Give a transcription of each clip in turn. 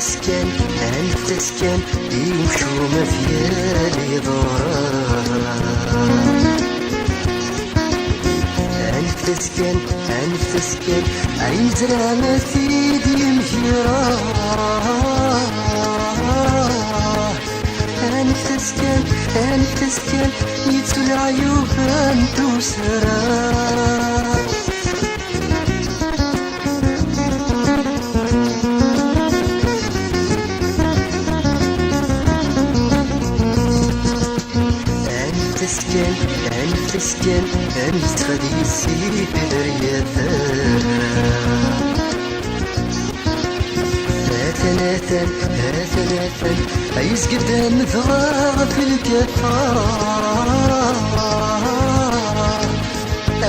تسكن يمشو مفيالي ضرار تسكن عيزرا ما تريد يمشي راه تسكن يتسو العيوب انتو سرار تسكن تخلي يسير رياثان هاتن عيز قدام ثغار في الكفار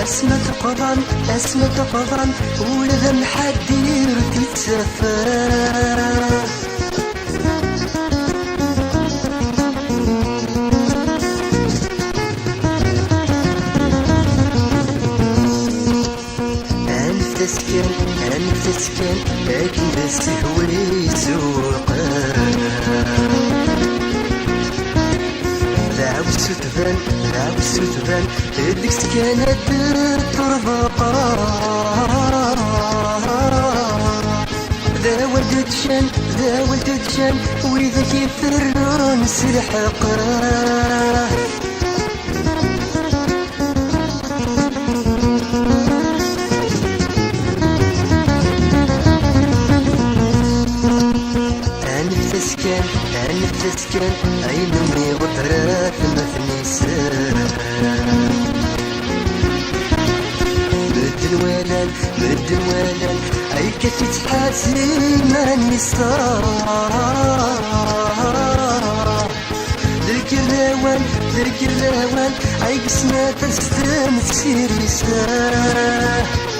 اسمة قضان ولا ذا محدير تتسفر تسكن لكن السهولي سوقان لعب السوتفان هديك سكانة دير ترضى قرار ذا ولد تشان وإذا كيفرون سلحق تسكن عيني غدرات مثني سر مد الولال اي كتي تحاسي ماني صار ذلك الروان اي قسمة تستن تسير يسار